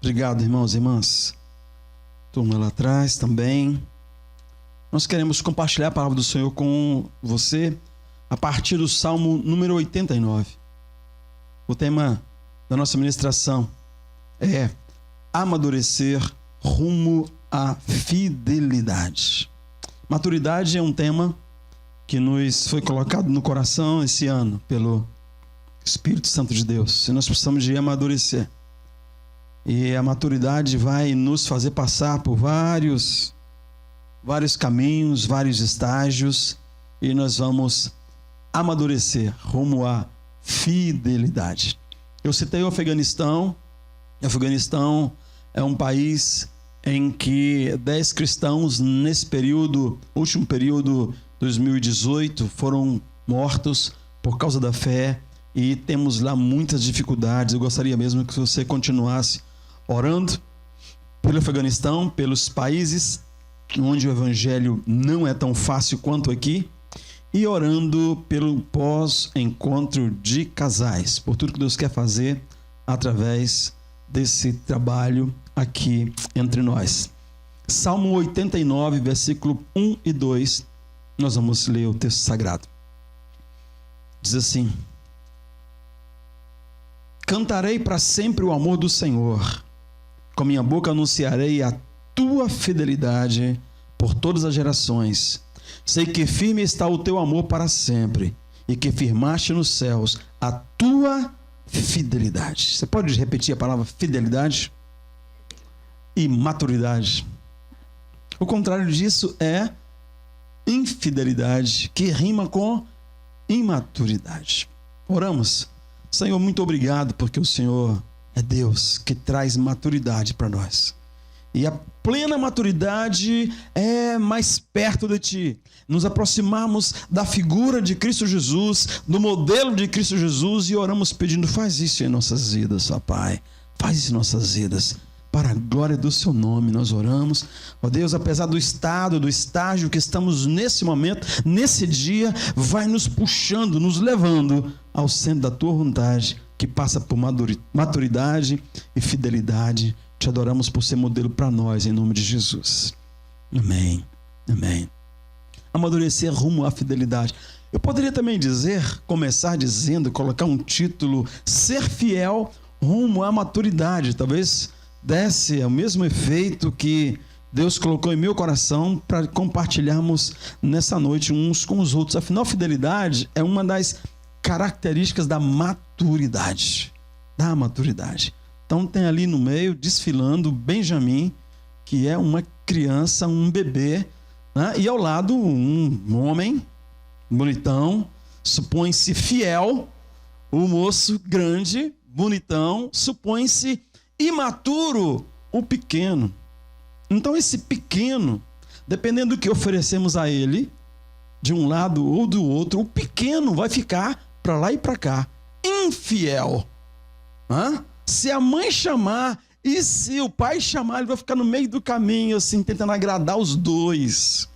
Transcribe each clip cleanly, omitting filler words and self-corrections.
Obrigado, irmãos e irmãs. Turma lá atrás também. Nós queremos compartilhar a palavra do Senhor com você a partir do Salmo número 89. O tema da nossa ministração é amadurecer rumo à fidelidade. Maturidade é um tema que nos foi colocado no coração esse ano pelo Espírito Santo de Deus. E nós precisamos de amadurecer. E a maturidade vai nos fazer passar por vários caminhos, vários estágios, e nós vamos amadurecer rumo à fidelidade. Eu citei o Afeganistão. O Afeganistão é um país em que 10 cristãos nesse período, último período 2018, foram mortos por causa da fé, e temos lá muitas dificuldades. Eu gostaria mesmo que você continuasse orando pelo Afeganistão, pelos países onde o evangelho não é tão fácil quanto aqui, e orando pelo pós-encontro de casais, por tudo que Deus quer fazer através desse trabalho aqui entre nós. Salmo 89, versículo 1 e 2, nós vamos ler o texto sagrado. Diz assim: cantarei para sempre o amor do Senhor, com minha boca anunciarei a tua fidelidade por todas as gerações. Sei que firme está o teu amor para sempre, e que firmaste nos céus a tua fidelidade. Você pode repetir a palavra fidelidade? E maturidade. O contrário disso é infidelidade, que rima com imaturidade. Oramos. Senhor, muito obrigado, porque o Senhor é Deus que traz maturidade para nós. E a plena maturidade é mais perto de Ti. Nos aproximamos da figura de Cristo Jesus, do modelo de Cristo Jesus, e oramos pedindo: faz isso em nossas vidas, ó Pai. Faz isso em nossas vidas. Para a glória do Seu nome nós oramos. Ó Deus, apesar do estágio que estamos nesse momento, nesse dia, vai nos puxando, nos levando ao centro da Tua vontade, que passa por maturidade e fidelidade. Te adoramos por ser modelo para nós, em nome de Jesus. Amém. Amém. Amadurecer rumo à fidelidade. Eu poderia também começar dizendo, colocar um título: ser fiel rumo à maturidade. Talvez desse o mesmo efeito que Deus colocou em meu coração para compartilharmos nessa noite uns com os outros. Afinal, fidelidade é uma das características da maturidade. Da maturidade. Então tem ali no meio, desfilando, Benjamim, que é uma criança, um bebê, né? E ao lado um homem bonitão, supõe-se fiel, o moço grande, bonitão, supõe-se imaturo, o pequeno. Então esse pequeno, dependendo do que oferecemos a ele, de um lado ou do outro, o pequeno vai ficar para lá e para cá, infiel. Se a mãe chamar e se o pai chamar, ele vai ficar no meio do caminho, assim, tentando agradar os dois.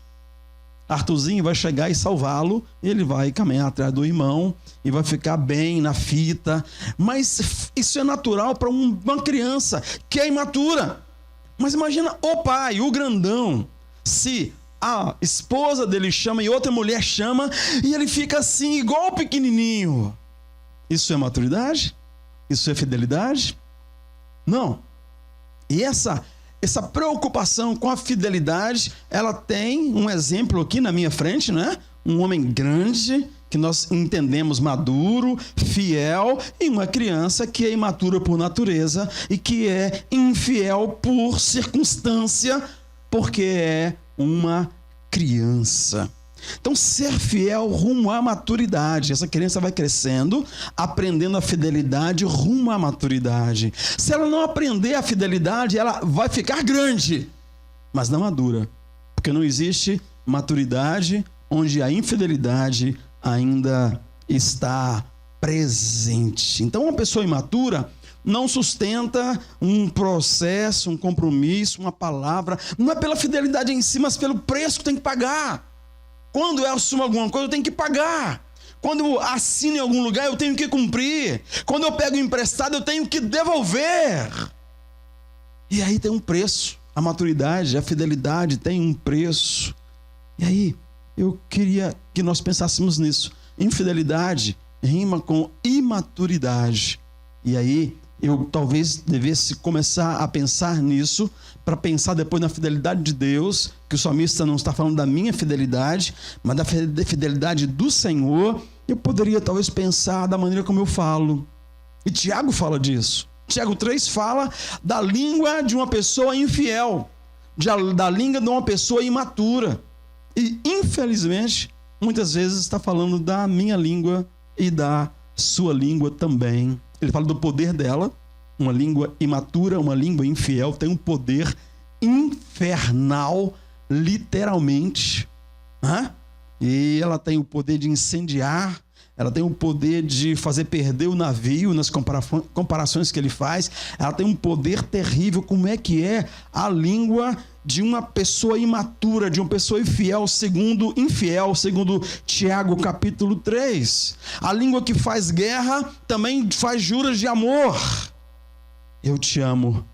Arthurzinho vai chegar e salvá-lo, e ele vai caminhar atrás do irmão e vai ficar bem na fita. Mas isso é natural para uma criança que é imatura. Mas imagina o pai, o grandão, se a esposa dele chama e outra mulher chama, e ele fica assim, igual o pequenininho. Isso é maturidade? Isso é fidelidade? Não. E essa preocupação com a fidelidade, ela tem um exemplo aqui na minha frente, né? Um homem grande, que nós entendemos maduro, fiel, e uma criança que é imatura por natureza e que é infiel por circunstância, porque é uma criança. Então, ser fiel rumo à maturidade. Essa criança vai crescendo, aprendendo a fidelidade rumo à maturidade. Se ela não aprender a fidelidade, ela vai ficar grande, mas não madura. Porque não existe maturidade onde a infidelidade ainda está presente. Então, uma pessoa imatura não sustenta um processo, um compromisso, uma palavra. Não é pela fidelidade em si, mas pelo preço que tem que pagar. Quando eu assumo alguma coisa, eu tenho que pagar. Quando eu assino em algum lugar, eu tenho que cumprir. Quando eu pego emprestado, eu tenho que devolver. E aí tem um preço. A maturidade, a fidelidade tem um preço. E aí, eu queria que nós pensássemos nisso. Infidelidade rima com imaturidade. E aí, eu talvez devesse começar a pensar nisso, para pensar depois na fidelidade de Deus, que o salmista não está falando da minha fidelidade, mas da fidelidade do Senhor. Eu poderia talvez pensar da maneira como eu falo. E Tiago fala disso. Tiago 3 fala da língua de uma pessoa infiel, da língua de uma pessoa imatura. E, infelizmente, muitas vezes está falando da minha língua e da sua língua também. Ele fala do poder dela. Uma língua imatura, uma língua infiel, tem um poder infernal, literalmente. E ela tem o poder de incendiar, ela tem o poder de fazer perder o navio nas comparações que ele faz. Ela tem um poder terrível. Como é que é a língua de uma pessoa imatura, de uma pessoa infiel, segundo Tiago capítulo 3. A língua que faz guerra também faz juras de amor. Eu te amo,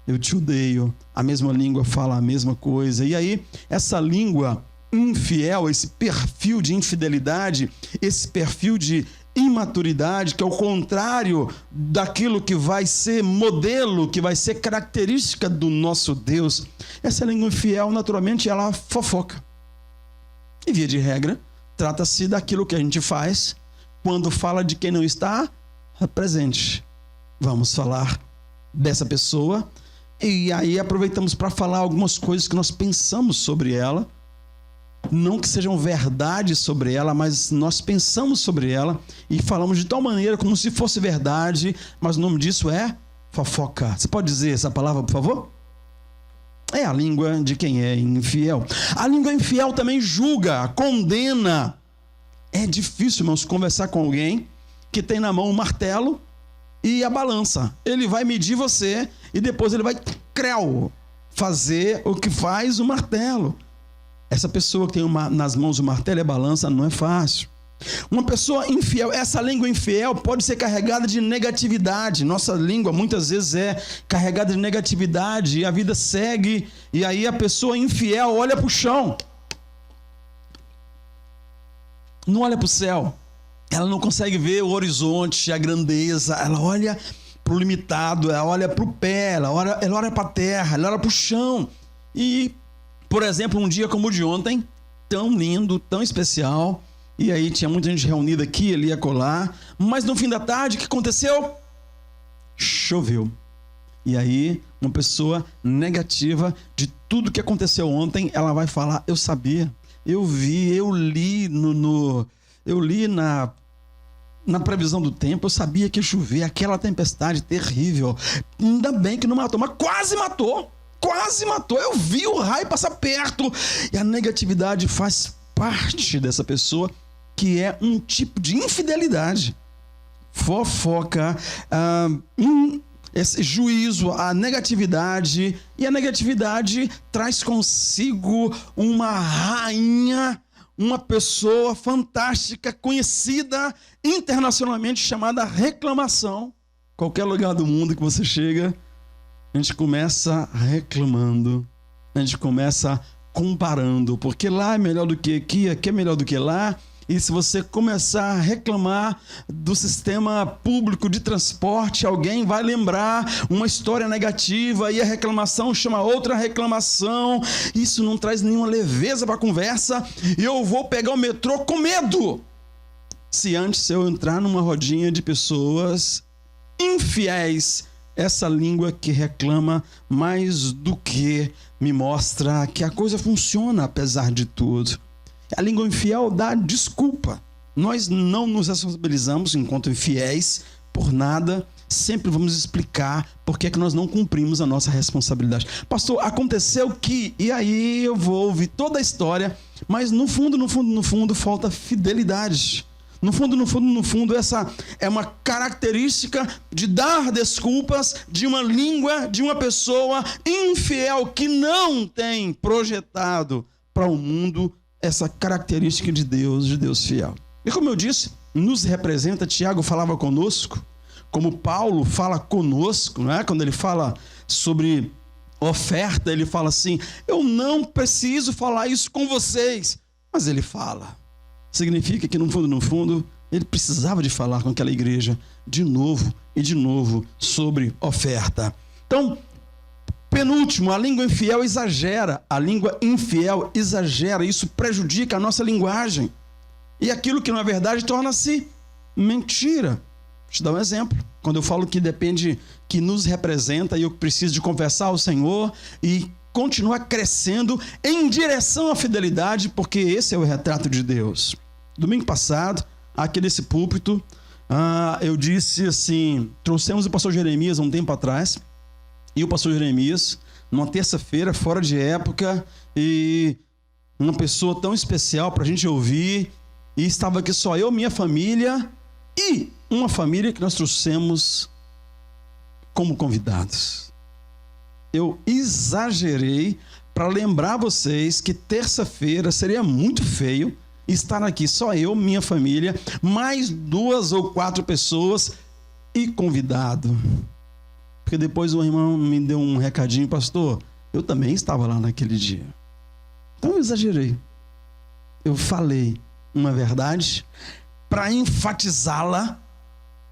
eu te odeio. A mesma língua fala a mesma coisa. E aí, essa língua infiel, esse perfil de infidelidade, esse perfil de imaturidade, que é o contrário daquilo que vai ser modelo, que vai ser característica do nosso Deus. Essa língua infiel, naturalmente, ela fofoca. E, via de regra, trata-se daquilo que a gente faz quando fala de quem não está presente. Vamos falar dessa pessoa, e aí aproveitamos para falar algumas coisas que nós pensamos sobre ela. Não que sejam verdade sobre ela, mas nós pensamos sobre ela e falamos de tal maneira como se fosse verdade, mas o nome disso é fofoca. Você pode dizer essa palavra, por favor? É a língua de quem é infiel. A língua infiel também julga, condena. É difícil, irmãos, conversar com alguém que tem na mão um martelo e a balança. Ele vai medir você e depois ele vai fazer o que faz o martelo. Essa pessoa que tem nas mãos o martelo e a balança não é fácil. Uma pessoa infiel, essa língua infiel pode ser carregada de negatividade. Nossa língua muitas vezes é carregada de negatividade e a vida segue, e aí a pessoa infiel olha para o chão, não olha para o céu. Ela não consegue ver o horizonte, a grandeza. Ela olha para o limitado, ela olha para o pé, ela olha para a terra, ela olha para o chão. E, por exemplo, um dia como o de ontem, tão lindo, tão especial, e aí tinha muita gente reunida aqui, ali e acolá, mas no fim da tarde, o que aconteceu? Choveu. E aí, uma pessoa negativa de tudo que aconteceu ontem, ela vai falar: eu sabia, eu vi, eu li na previsão do tempo, eu sabia que ia chover, aquela tempestade terrível. Ainda bem que não matou, mas quase matou. Eu vi o raio passar perto. E a negatividade faz parte dessa pessoa, que é um tipo de infidelidade. Fofoca, esse juízo, a negatividade. E a negatividade traz consigo uma rainha, uma pessoa fantástica, conhecida internacionalmente, chamada reclamação. Qualquer lugar do mundo que você chega, a gente começa reclamando, a gente começa comparando, porque lá é melhor do que aqui é melhor do que lá. E se você começar a reclamar do sistema público de transporte, alguém vai lembrar uma história negativa e a reclamação chama outra reclamação. Isso não traz nenhuma leveza para a conversa. E eu vou pegar o metrô com medo, se antes eu entrar numa rodinha de pessoas infiéis. Essa língua que reclama mais do que me mostra que a coisa funciona apesar de tudo. A língua infiel dá desculpa. Nós não nos responsabilizamos enquanto infiéis por nada. Sempre vamos explicar por que é que nós não cumprimos a nossa responsabilidade. Pastor, aconteceu que... E aí eu vou ouvir toda a história, mas no fundo falta fidelidade. No fundo, essa é uma característica de dar desculpas de uma língua, de uma pessoa infiel que não tem projetado para o mundo essa característica de Deus fiel. E como eu disse, nos representa. Tiago falava conosco, como Paulo fala conosco, não é? Quando ele fala sobre oferta, ele fala assim: eu não preciso falar isso com vocês. Mas ele fala. Significa que no fundo, ele precisava de falar com aquela igreja de novo e de novo sobre oferta. Então, penúltimo, a língua infiel exagera. A língua infiel exagera. Isso prejudica a nossa linguagem. E aquilo que na verdade torna-se mentira. Vou te dar um exemplo. Quando eu falo que depende, que nos representa, e eu preciso de confessar ao Senhor e continuar crescendo em direção à fidelidade, porque esse é o retrato de Deus. Domingo passado, aqui nesse púlpito, eu disse assim, trouxemos o pastor Jeremias há um tempo atrás, e o pastor Jeremias, numa terça-feira, fora de época, e uma pessoa tão especial para a gente ouvir, e estava aqui só eu, minha família, e uma família que nós trouxemos como convidados. Eu exagerei para lembrar vocês que terça-feira seria muito feio estar aqui só eu, minha família, mais 2 ou 4 pessoas e convidado. Porque depois o irmão me deu um recadinho: pastor, eu também estava lá naquele dia. Então eu exagerei. Eu falei uma verdade, para enfatizá-la,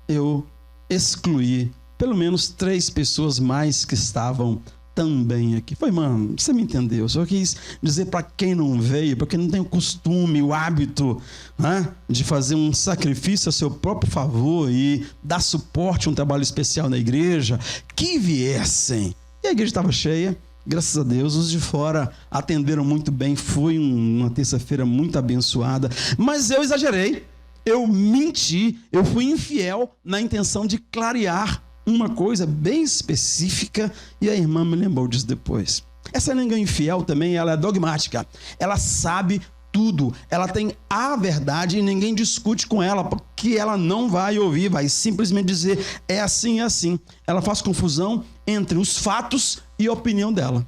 eu excluí pelo menos 3 pessoas mais que estavam também aqui. Foi, mano, você me entendeu? Só quis dizer para quem não veio, para quem não tem o costume, o hábito, né, de fazer um sacrifício a seu próprio favor e dar suporte a um trabalho especial na igreja, que viessem. E a igreja estava cheia, graças a Deus. Os de fora atenderam muito bem. Foi uma terça-feira muito abençoada. Mas eu exagerei, eu menti, eu fui infiel na intenção de clarear uma coisa bem específica, e a irmã me lembrou disso depois. Essa língua infiel também, ela é dogmática. Ela sabe tudo. Ela tem a verdade e ninguém discute com ela, porque ela não vai ouvir, vai simplesmente dizer: é assim, é assim. Ela faz confusão entre os fatos e a opinião dela.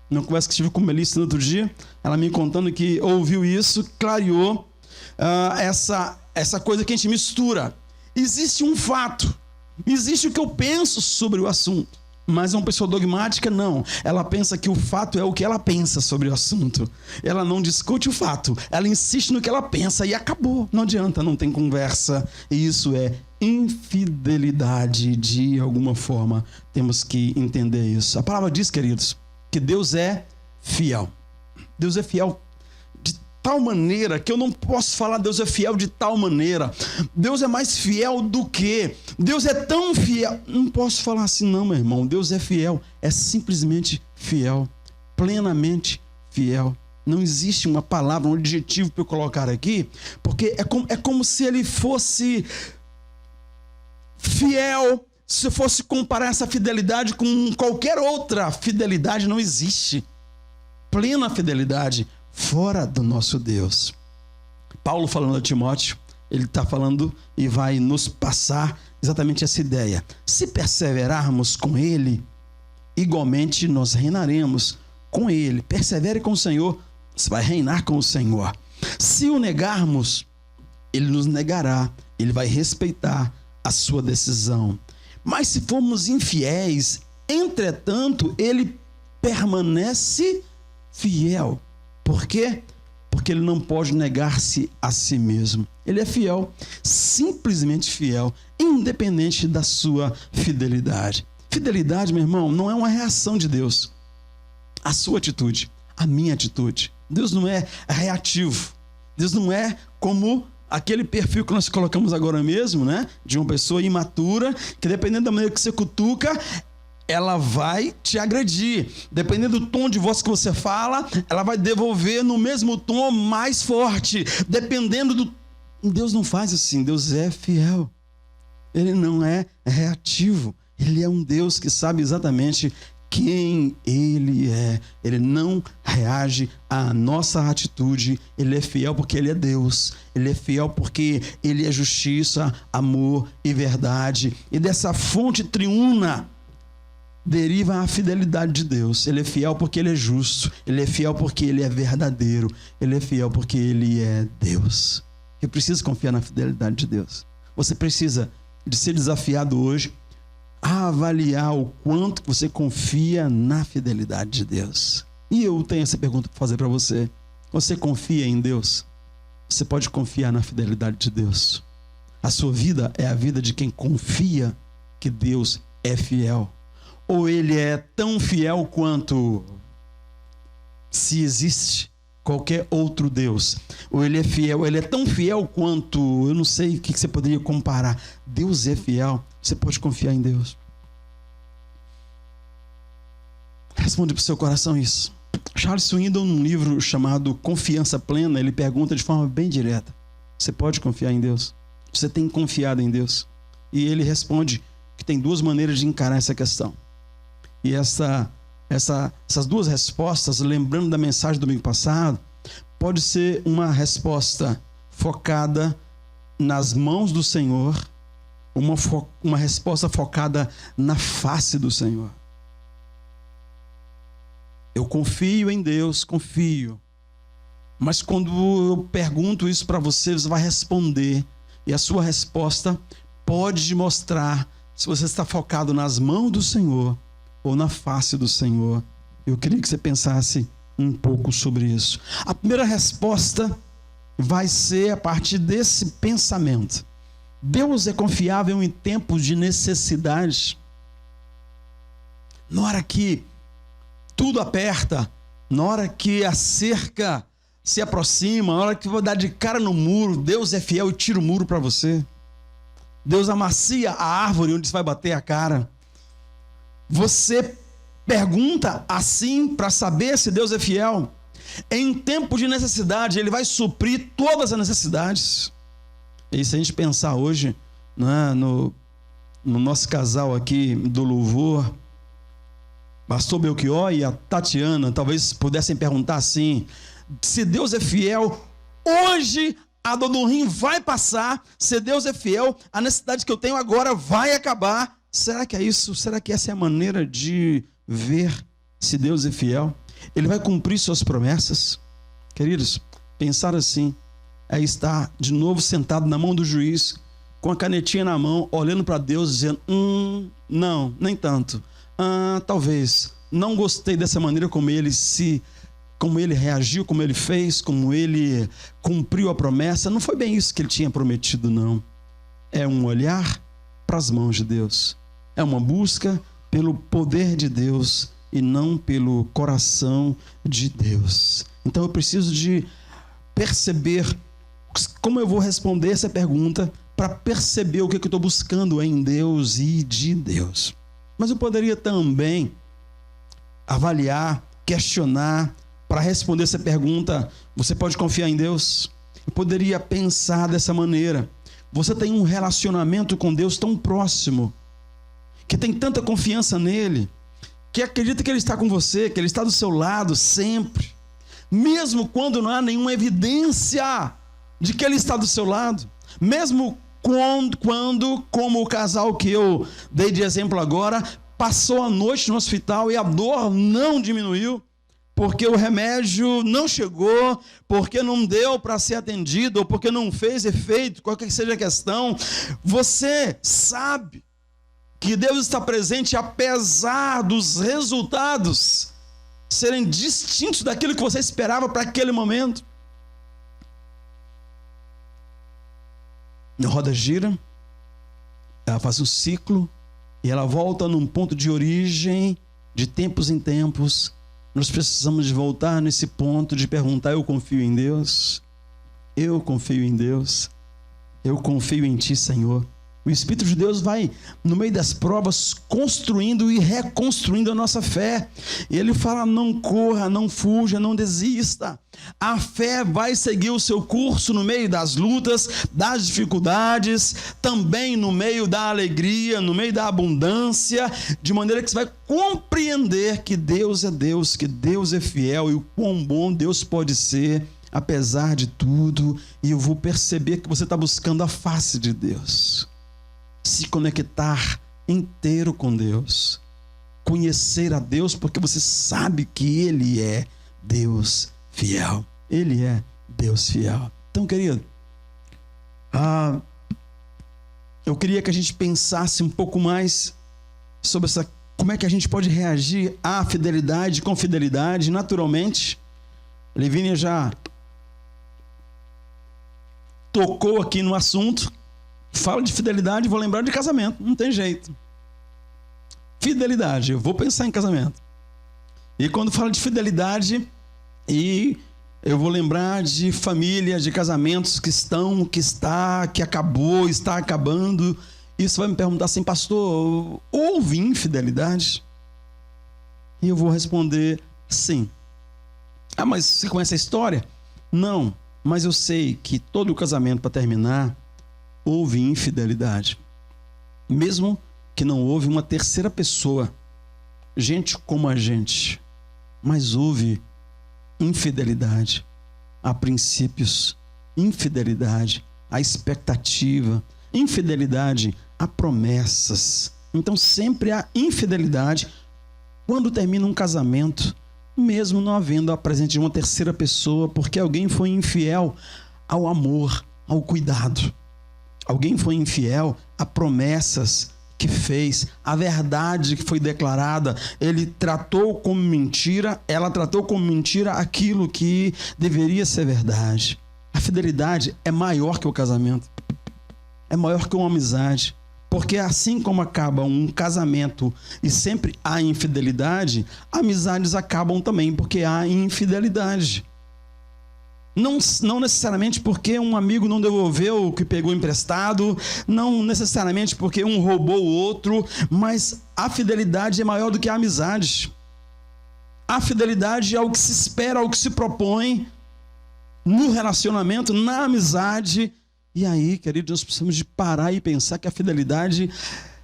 Numa conversa que tive com Melissa no outro dia, ela me contando que ouviu isso, clareou essa coisa que a gente mistura. Existe um fato, existe o que eu penso sobre o assunto, mas uma pessoa dogmática não. Ela pensa que o fato é o que ela pensa sobre o assunto. Ela não discute o fato, ela insiste no que ela pensa e acabou. Não adianta, não tem conversa. E isso é infidelidade de alguma forma. Temos que entender isso. A palavra diz, queridos, que Deus é fiel. Deus é fiel de tal maneira que eu não posso falar Deus é fiel de tal maneira. Deus é mais fiel do que? Deus é tão fiel. Não posso falar assim não, meu irmão. Deus é fiel. É simplesmente fiel. Plenamente fiel. Não existe uma palavra, um adjetivo para eu colocar aqui, porque é como se ele fosse fiel. Se eu fosse comparar essa fidelidade com qualquer outra fidelidade, não existe. Plena fidelidade fora do nosso Deus. Paulo, falando a Timóteo, ele está falando e vai nos passar exatamente essa ideia. Se perseverarmos com ele, igualmente nós reinaremos com ele. Persevere com o Senhor, você vai reinar com o Senhor. Se o negarmos, ele nos negará, ele vai respeitar a sua decisão. Mas se formos infiéis, entretanto, ele permanece fiel. Por quê? Porque ele não pode negar-se a si mesmo. Ele é fiel, simplesmente fiel, independente da sua fidelidade. Fidelidade, meu irmão, não é uma reação de Deus. A sua atitude, a minha atitude. Deus não é reativo. Deus não é como aquele perfil que nós colocamos agora mesmo, né? De uma pessoa imatura, que dependendo da maneira que você cutuca, ela vai te agredir. Dependendo do tom de voz que você fala, ela vai devolver no mesmo tom mais forte. Dependendo do... Deus não faz assim. Deus é fiel. Ele não é reativo. Ele é um Deus que sabe exatamente quem Ele é. Ele não reage à nossa atitude. Ele é fiel porque Ele é Deus. Ele é fiel porque Ele é justiça, amor e verdade. E dessa fonte triuna deriva a fidelidade de Deus. Ele é fiel porque Ele é justo. Ele é fiel porque Ele é verdadeiro. Ele é fiel porque Ele é Deus. Eu preciso confiar na fidelidade de Deus. Você precisa de ser desafiado hoje a avaliar o quanto você confia na fidelidade de Deus. E eu tenho essa pergunta para fazer para você. Você confia em Deus? Você pode confiar na fidelidade de Deus. A sua vida é a vida de quem confia que Deus é fiel. Ou Ele é tão fiel quanto, se existe qualquer outro Deus. Ou Ele é fiel, Ele é tão fiel quanto, eu não sei o que você poderia comparar. Deus é fiel. Você pode confiar em Deus. Responde para o seu coração isso. Charles Swindoll, num livro chamado Confiança Plena, ele pergunta de forma bem direta: você pode confiar em Deus? Você tem confiado em Deus? E ele responde que tem duas maneiras de encarar essa questão. E essas duas respostas, lembrando da mensagem do domingo passado, pode ser uma resposta focada nas mãos do Senhor, uma resposta focada na face do Senhor. Eu confio em Deus, confio. Mas quando eu pergunto isso para você, você vai responder. E a sua resposta pode mostrar se você está focado nas mãos do Senhor ou na face do Senhor. Eu queria que você pensasse um pouco sobre isso. A primeira resposta vai ser a partir desse pensamento. Deus é confiável em tempos de necessidade. Na hora que tudo aperta, na hora que a cerca se aproxima, na hora que vou dar de cara no muro, Deus é fiel e tira o muro para você. Deus amacia a árvore onde você vai bater a cara. Você pergunta assim para saber se Deus é fiel. Em tempo de necessidade, Ele vai suprir todas as necessidades. E se a gente pensar hoje, né, no nosso casal aqui do louvor, Pastor Belchior e a Tatiana, talvez pudessem perguntar assim: se Deus é fiel, hoje a dor do rim vai passar. Se Deus é fiel, a necessidade que eu tenho agora vai acabar. Será que é isso? Será que essa é a maneira de ver se Deus é fiel? Ele vai cumprir suas promessas? Queridos, pensar assim é estar de novo sentado na mão do juiz, com a canetinha na mão, olhando para Deus, dizendo: não, nem tanto. Talvez, não gostei dessa maneira como ele reagiu, como ele fez, como ele cumpriu a promessa. Não foi bem isso que ele tinha prometido, não. É um olhar para as mãos de Deus. É uma busca pelo poder de Deus e não pelo coração de Deus. Então eu preciso de perceber como eu vou responder essa pergunta, para perceber o que eu estou buscando em Deus e de Deus. Mas eu poderia também avaliar, questionar, para responder essa pergunta: você pode confiar em Deus? Eu poderia pensar dessa maneira: você tem um relacionamento com Deus tão próximo, que tem tanta confiança nele, que acredita que Ele está com você, que Ele está do seu lado sempre, mesmo quando não há nenhuma evidência de que Ele está do seu lado, mesmo quando, como o casal que eu dei de exemplo agora, passou a noite no hospital e a dor não diminuiu, porque o remédio não chegou, porque não deu para ser atendido, ou porque não fez efeito, qualquer que seja a questão, você sabe que Deus está presente apesar dos resultados serem distintos daquilo que você esperava para aquele momento. A roda gira, ela faz um ciclo e ela volta num ponto de origem, de tempos em tempos. Nós precisamos de voltar nesse ponto de perguntar: eu confio em Deus? Eu confio em Deus? Eu confio em Ti, Senhor. O Espírito de Deus vai, no meio das provas, construindo e reconstruindo a nossa fé. E Ele fala: não corra, não fuja, não desista. A fé vai seguir o seu curso no meio das lutas, das dificuldades, também no meio da alegria, no meio da abundância, de maneira que você vai compreender que Deus é Deus, que Deus é fiel e o quão bom Deus pode ser, apesar de tudo. E eu vou perceber que você está buscando a face de Deus. Se conectar inteiro com Deus, conhecer a Deus, porque você sabe que Ele é Deus fiel. Ele é Deus fiel. Então, querido, eu queria que a gente pensasse um pouco mais sobre como é que a gente pode reagir à fidelidade com fidelidade, naturalmente. Levínia já tocou aqui no assunto. Fala de fidelidade, vou lembrar de casamento, não tem jeito. Fidelidade, eu vou pensar em casamento. E quando fala de fidelidade, eu vou lembrar de famílias, de casamentos que acabou, está acabando. Isso vai me perguntar assim, pastor, houve infidelidade? E eu vou responder sim. Ah, mas você conhece a história? Não, mas eu sei que todo casamento, para terminar, houve infidelidade. Mesmo que não houve uma terceira pessoa, gente como a gente, mas houve infidelidade a princípios, infidelidade a expectativa, infidelidade a promessas. Então sempre há infidelidade quando termina um casamento, mesmo não havendo a presença de uma terceira pessoa, porque alguém foi infiel ao amor, ao cuidado. Alguém foi infiel a promessas que fez, a verdade que foi declarada. Ele tratou como mentira, ela tratou como mentira aquilo que deveria ser verdade. A fidelidade é maior que o casamento, é maior que uma amizade, porque assim como acaba um casamento e sempre há infidelidade, amizades acabam também porque há infidelidade. Não necessariamente porque um amigo não devolveu o que pegou emprestado, não necessariamente porque um roubou o outro, mas a fidelidade é maior do que a amizade. A fidelidade é algo que se espera, algo que se propõe no relacionamento, na amizade. E aí, queridos, nós precisamos de parar e pensar que a fidelidade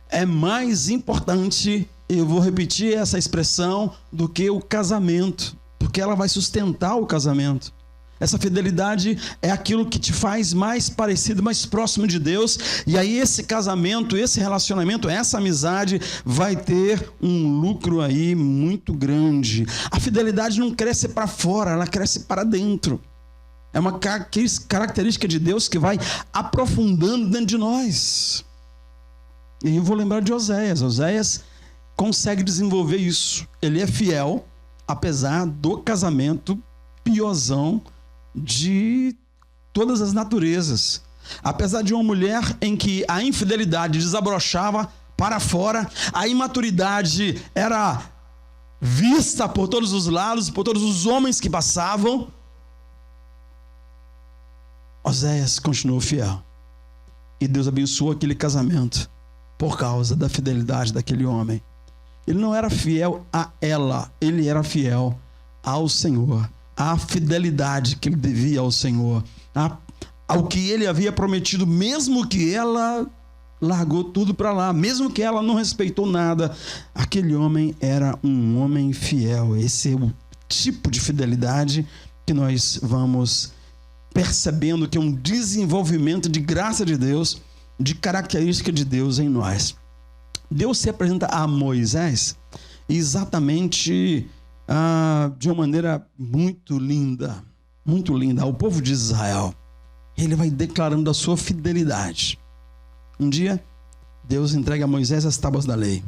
é mais importante, eu vou repetir essa expressão, do que o casamento, porque ela vai sustentar o casamento. Essa fidelidade é aquilo que te faz mais parecido, mais próximo de Deus. E aí esse casamento, esse relacionamento, essa amizade vai ter um lucro aí muito grande. A fidelidade não cresce para fora, ela cresce para dentro. É uma característica de Deus que vai aprofundando dentro de nós. E eu vou lembrar de Oséias. Oséias consegue desenvolver isso. Ele é fiel, apesar do casamento piozão de todas as naturezas. Apesar de uma mulher em que a infidelidade desabrochava para fora, a imaturidade era vista por todos os lados, por todos os homens que passavam, Oséias continuou fiel. E Deus abençoou aquele casamento por causa da fidelidade daquele homem. Ele não era fiel a ela, ele era fiel ao Senhor. A fidelidade que ele devia ao Senhor, ao que ele havia prometido, mesmo que ela largou tudo para lá, mesmo que ela não respeitou nada, aquele homem era um homem fiel. Esse é o tipo de fidelidade que nós vamos percebendo que é um desenvolvimento de graça de Deus, de característica de Deus em nós. Deus se apresenta a Moisés exatamente de uma maneira muito linda ao povo de Israel. Ele vai declarando a sua fidelidade. Um dia, Deus entrega a Moisés as tábuas da lei.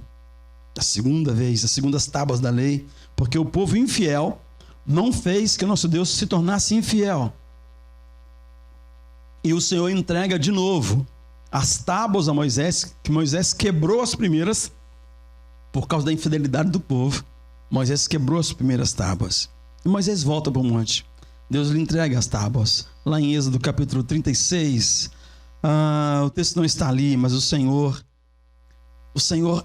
A segunda vez, as segundas tábuas da lei, porque o povo infiel não fez que o nosso Deus se tornasse infiel. E o Senhor entrega de novo as tábuas a Moisés, que Moisés quebrou as primeiras por causa da infidelidade do povo. Moisés quebrou as primeiras tábuas. E Moisés volta para o monte. Deus lhe entrega as tábuas. Lá em Êxodo capítulo 36, o texto não está ali, mas o Senhor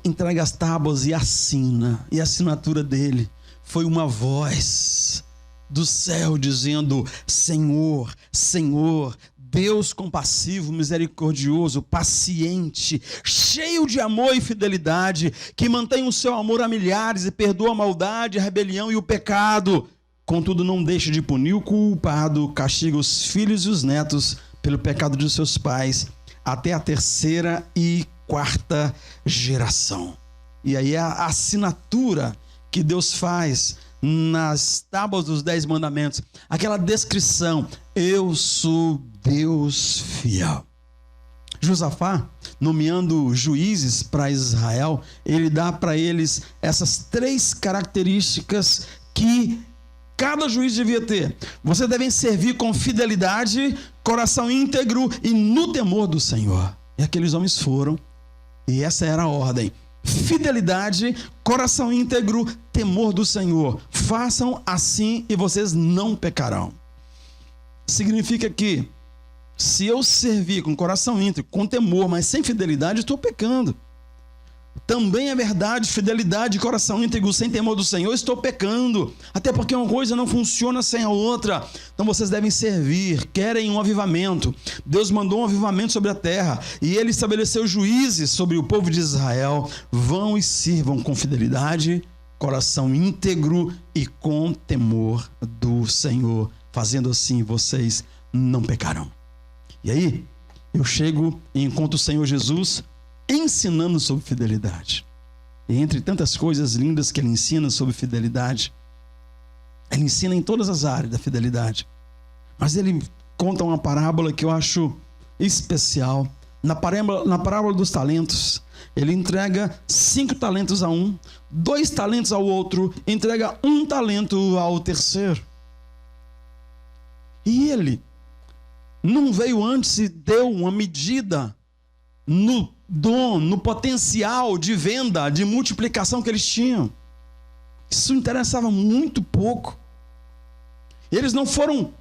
entrega as tábuas e assina. E a assinatura dele foi uma voz do céu dizendo: Senhor, Senhor, Deus compassivo, misericordioso, paciente, cheio de amor e fidelidade, que mantém o seu amor a milhares e perdoa a maldade, a rebelião e o pecado. Contudo, não deixa de punir o culpado, castiga os filhos e os netos pelo pecado de seus pais, até a terceira e quarta geração. E aí é a assinatura que Deus faz nas tábuas dos 10 mandamentos, aquela descrição: eu sou Deus fiel. Josafá, nomeando juízes para Israel, ele dá para eles essas 3 características que cada juiz devia ter. Vocês devem servir com fidelidade, coração íntegro e no temor do Senhor. E aqueles homens foram, e essa era a ordem: fidelidade, coração íntegro, temor do Senhor. Façam assim e vocês não pecarão. Significa que se eu servir com coração íntegro, com temor, mas sem fidelidade, estou pecando. Também é verdade, fidelidade, coração íntegro, sem temor do Senhor, estou pecando. Até porque uma coisa não funciona sem a outra. Então vocês devem servir, querem um avivamento. Deus mandou um avivamento sobre a terra e Ele estabeleceu juízes sobre o povo de Israel. Vão e sirvam com fidelidade, coração íntegro e com temor do Senhor. Fazendo assim, vocês não pecarão. E aí, eu chego e encontro o Senhor Jesus ensinando sobre fidelidade. E entre tantas coisas lindas que Ele ensina sobre fidelidade, Ele ensina em todas as áreas da fidelidade. Mas Ele conta uma parábola que eu acho especial. Na parábola dos talentos, Ele entrega 5 talentos a um, 2 talentos ao outro, entrega 1 talento ao terceiro. E Ele não veio antes e deu uma medida no dom, no potencial de venda, de multiplicação que eles tinham. Isso interessava muito pouco. Eles não foram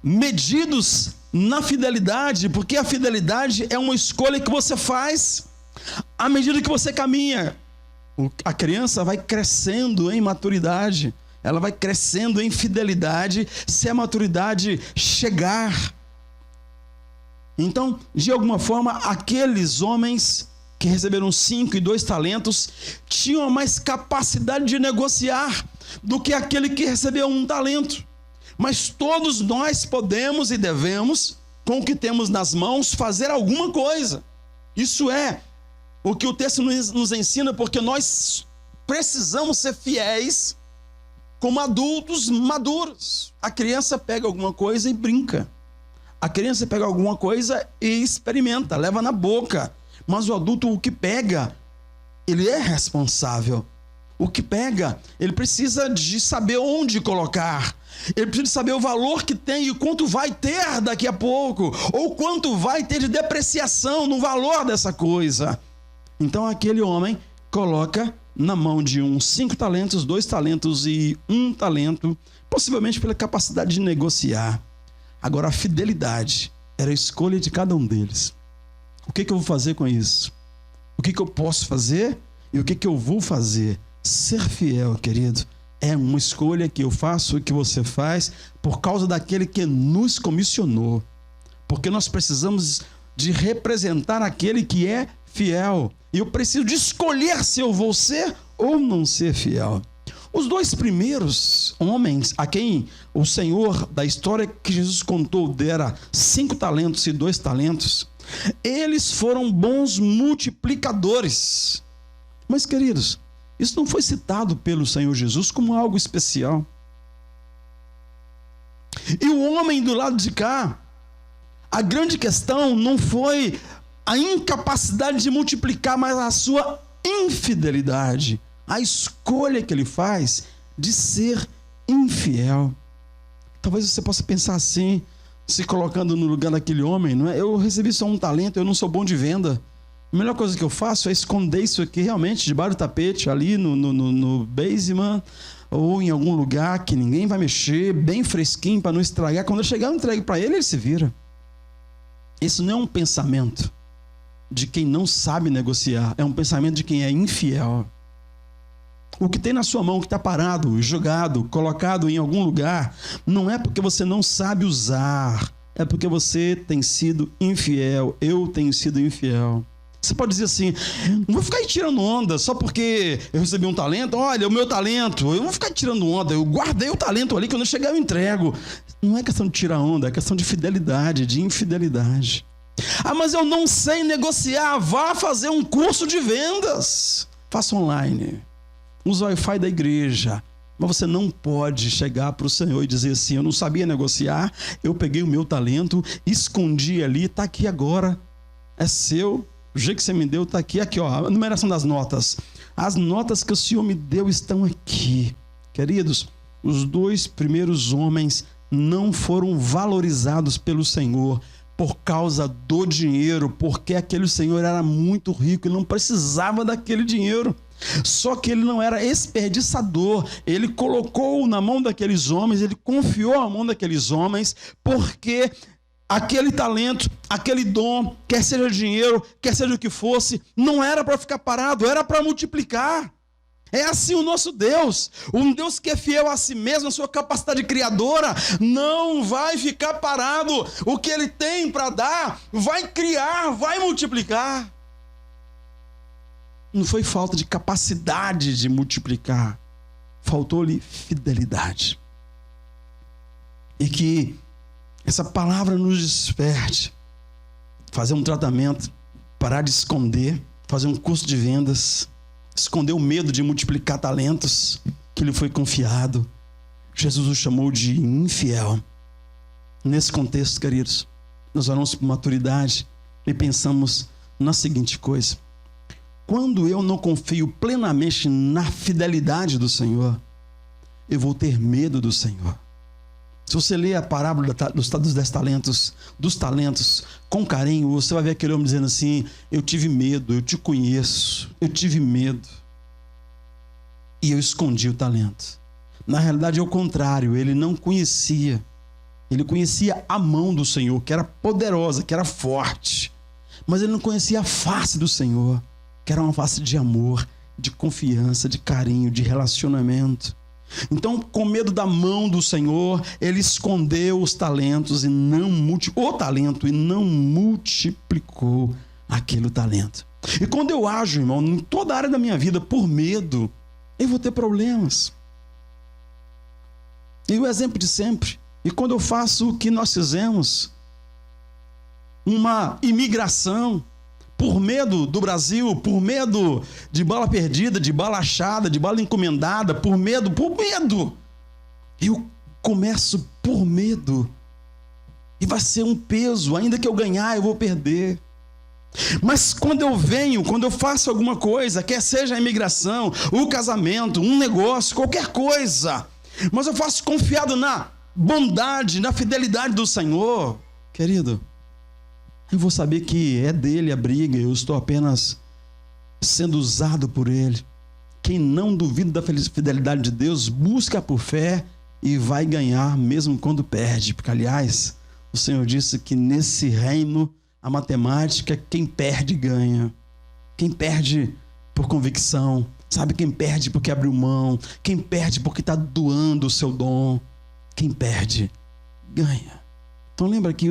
medidos na fidelidade, porque a fidelidade é uma escolha que você faz à medida que você caminha. A criança vai crescendo em maturidade, ela vai crescendo em fidelidade, se a maturidade chegar. Então, de alguma forma, aqueles homens que receberam 5 e 2 talentos tinham mais capacidade de negociar do que aquele que recebeu 1 talento. Mas todos nós podemos e devemos, com o que temos nas mãos, fazer alguma coisa. Isso é o que o texto nos ensina, porque nós precisamos ser fiéis como adultos maduros. A criança pega alguma coisa e brinca. A criança pega alguma coisa e experimenta, leva na boca. Mas o adulto, o que pega, ele é responsável. O que pega, ele precisa de saber onde colocar. Ele precisa de saber o valor que tem e quanto vai ter daqui a pouco. Ou quanto vai ter de depreciação no valor dessa coisa. Então aquele homem coloca na mão de 5 talentos, 2 talentos e 1 talento. Possivelmente pela capacidade de negociar. Agora, a fidelidade era a escolha de cada um deles. O que eu vou fazer com isso? O que eu posso fazer e o que eu vou fazer? Ser fiel, querido, é uma escolha que eu faço e que você faz por causa daquele que nos comissionou. Porque nós precisamos de representar aquele que é fiel. E eu preciso de escolher se eu vou ser ou não ser fiel. Os 2 primeiros homens a quem o Senhor da história que Jesus contou dera 5 talentos e 2 talentos, eles foram bons multiplicadores. Mas, queridos, isso não foi citado pelo Senhor Jesus como algo especial. E o homem do lado de cá, a grande questão não foi a incapacidade de multiplicar, mas a sua infidelidade. A escolha que ele faz de ser infiel. Talvez você possa pensar assim, se colocando no lugar daquele homem, não é? Eu recebi só 1 talento, eu não sou bom de venda. A melhor coisa que eu faço é esconder isso aqui realmente debaixo do tapete, ali no basement, ou em algum lugar que ninguém vai mexer, bem fresquinho para não estragar. Quando eu chegar, eu entrego para ele, ele se vira. Isso não é um pensamento de quem não sabe negociar, é um pensamento de quem é infiel. O que tem na sua mão, que está parado, jogado, colocado em algum lugar, não é porque você não sabe usar, é porque você tem sido infiel, eu tenho sido infiel. Você pode dizer assim, não vou ficar aí tirando onda só porque eu recebi 1 talento, olha, o meu talento, eu não vou ficar tirando onda, eu guardei o talento ali, quando eu chegar eu entrego. Não é questão de tirar onda, é questão de fidelidade, de infidelidade. Ah, mas eu não sei negociar, vá fazer um curso de vendas, faça online. Usa o Wi-Fi da igreja. Mas você não pode chegar para o Senhor e dizer assim, eu não sabia negociar, eu peguei o meu talento, escondi ali, está aqui agora. é seu. O jeito que você me deu está aqui. Aqui, ó, a numeração das notas. As notas que o Senhor me deu estão aqui. Queridos, os 2 primeiros homens não foram valorizados pelo Senhor por causa do dinheiro, porque aquele senhor era muito rico e não precisava daquele dinheiro. Só que ele não era desperdiçador. Ele colocou na mão daqueles homens, ele confiou na mão daqueles homens, porque aquele talento, aquele dom, quer seja dinheiro, quer seja o que fosse, não era para ficar parado, era para multiplicar. É assim o nosso Deus, um Deus que é fiel a si mesmo, a sua capacidade criadora, não vai ficar parado. O que ele tem para dar, vai criar, vai multiplicar. Não foi falta de capacidade de multiplicar, faltou-lhe fidelidade. E que essa palavra nos desperte, fazer um tratamento, parar de esconder, fazer um curso de vendas, esconder o medo de multiplicar talentos que lhe foi confiado. Jesus o chamou de infiel. Nesse contexto, queridos, nós oramos por maturidade e pensamos na seguinte coisa: quando eu não confio plenamente na fidelidade do Senhor, eu vou ter medo do Senhor. Se você ler a parábola dos 10 talentos, dos talentos, com carinho, você vai ver aquele homem dizendo assim: eu tive medo, eu te conheço, eu tive medo. E eu escondi o talento. Na realidade é o contrário, ele não conhecia. Ele conhecia a mão do Senhor, que era poderosa, que era forte. Mas ele não conhecia a face do Senhor, que era uma face de amor, de confiança, de carinho, de relacionamento. Então, com medo da mão do Senhor, ele escondeu os talentos e não multiplicou aquele talento. E quando eu ajo, irmão, em toda a área da minha vida, por medo, eu vou ter problemas. E o exemplo de sempre. E quando eu faço o que nós fizemos, uma imigração, por medo do Brasil, por medo de bala perdida, de bala achada, de bala encomendada, por medo. Eu começo por medo. E vai ser um peso, ainda que eu ganhar, eu vou perder. Mas quando eu faço alguma coisa, quer seja a imigração, o casamento, um negócio, qualquer coisa, mas eu faço confiado na bondade, na fidelidade do Senhor, querido, eu vou saber que é dele a briga, eu estou apenas sendo usado por ele. Quem não duvida da fidelidade de Deus, busca por fé e vai ganhar mesmo quando perde. Porque, aliás, o Senhor disse que nesse reino, a matemática, quem perde ganha. Quem perde por convicção, sabe? Quem perde porque abriu mão, quem perde porque está doando o seu dom, quem perde ganha. Então lembra que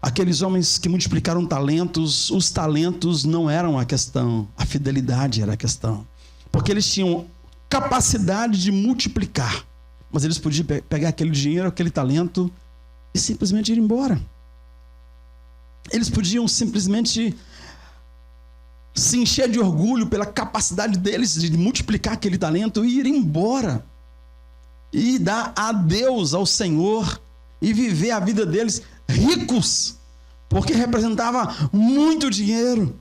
aqueles homens que multiplicaram talentos, os talentos não eram a questão, a fidelidade era a questão. Porque eles tinham capacidade de multiplicar, mas eles podiam pegar aquele dinheiro, aquele talento e simplesmente ir embora. Eles podiam simplesmente se encher de orgulho pela capacidade deles de multiplicar aquele talento e ir embora. E dar adeus ao Senhor e viver a vida deles ricos, porque representava muito dinheiro.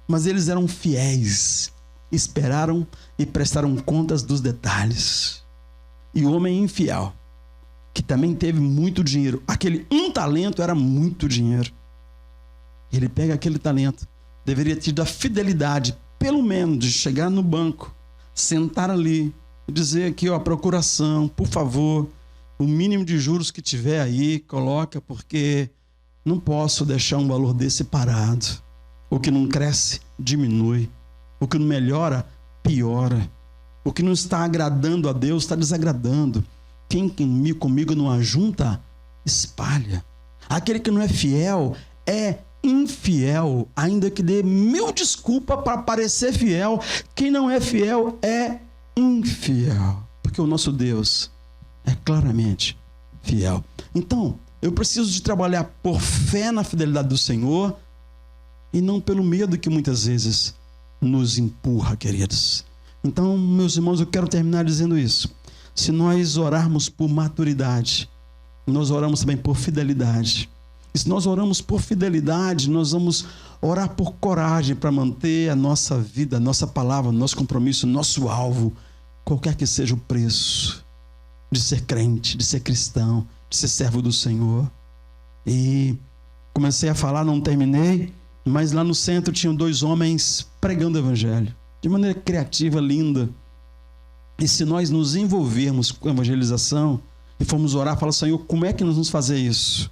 Mas eles eram fiéis, esperaram e prestaram contas dos detalhes. E o homem infiel, que também teve muito dinheiro, aquele um talento era muito dinheiro. Ele pega aquele talento, deveria ter a fidelidade, pelo menos, de chegar no banco, sentar ali, e dizer aqui, ó, procuração, por favor, o mínimo de juros que tiver aí, coloca, porque não posso deixar um valor desse parado. O que não cresce, diminui. O que não melhora, piora. O que não está agradando a Deus, está desagradando. Quem comigo não ajunta, espalha. Aquele que não é fiel, é infiel, ainda que dê 1000 desculpas para parecer fiel. Quem não é fiel é infiel, porque o nosso Deus é claramente fiel. Então, eu preciso de trabalhar por fé na fidelidade do Senhor e não pelo medo que muitas vezes nos empurra, queridos. Então, meus irmãos, eu quero terminar dizendo isso. Se nós orarmos por maturidade, nós oramos também por fidelidade. E se nós oramos por fidelidade, nós vamos orar por coragem para manter a nossa vida, a nossa palavra, nosso compromisso, nosso alvo, qualquer que seja o preço de ser crente, de ser cristão, de ser servo do Senhor. E comecei a falar, não terminei, mas lá no centro tinham 2 homens pregando o evangelho, de maneira criativa, linda. E se nós nos envolvermos com a evangelização e formos orar, falar, Senhor, como é que nós vamos fazer isso?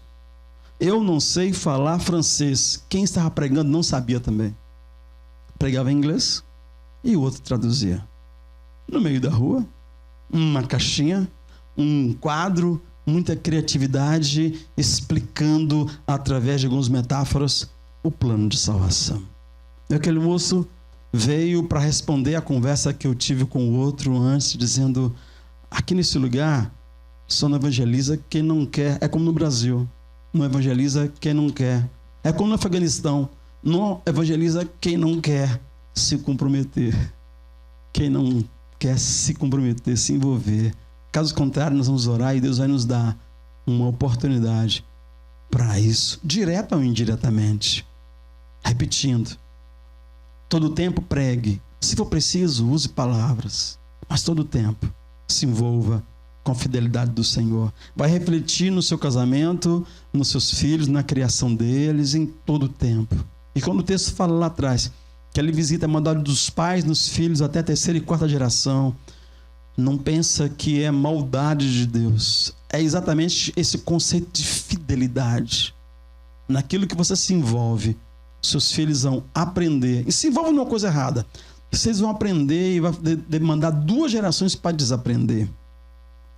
Eu não sei falar francês. Quem estava pregando não sabia também. Pregava em inglês e o outro traduzia. No meio da rua, uma caixinha, um quadro, muita criatividade, explicando através de algumas metáforas o plano de salvação. E aquele moço veio para responder a conversa que eu tive com o outro antes, dizendo, aqui nesse lugar só não evangeliza quem não quer. É como no Brasil, não evangeliza quem não quer. É como no Afeganistão, não evangeliza quem não quer se comprometer, quem não quer se comprometer, se envolver. Caso contrário, nós vamos orar e Deus vai nos dar uma oportunidade para isso, direta ou indiretamente. Repetindo, todo tempo pregue, se for preciso, use palavras, mas todo tempo se envolva com a fidelidade do Senhor. Vai refletir no seu casamento, nos seus filhos, na criação deles, em todo tempo. E quando o texto fala lá atrás que ele visita a maldade dos pais nos filhos até a 3ª e 4ª geração, não pensa que é maldade de Deus. É exatamente esse conceito de fidelidade. Naquilo que você se envolve, seus filhos vão aprender. E se envolvem numa coisa errada, vocês vão aprender e vai demandar 2 gerações para desaprender.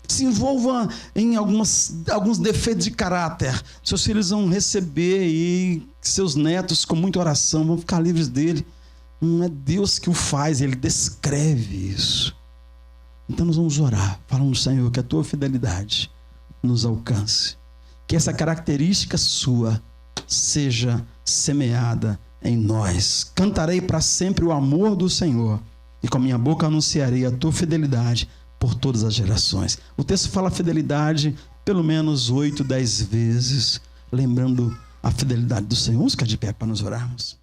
Se envolva em alguns defeitos de caráter, seus filhos vão receber, e seus netos, com muita oração, vão ficar livres dele. Não é Deus que o faz, ele descreve isso. Então nós vamos orar, falando, Senhor, que a tua fidelidade nos alcance, que essa característica sua seja semeada em nós. Cantarei para sempre o amor do Senhor, e com a minha boca anunciarei a tua fidelidade por todas as gerações. O texto fala fidelidade pelo menos 8, 10 vezes, lembrando a fidelidade do Senhor. Vamos ficar de pé para nos orarmos.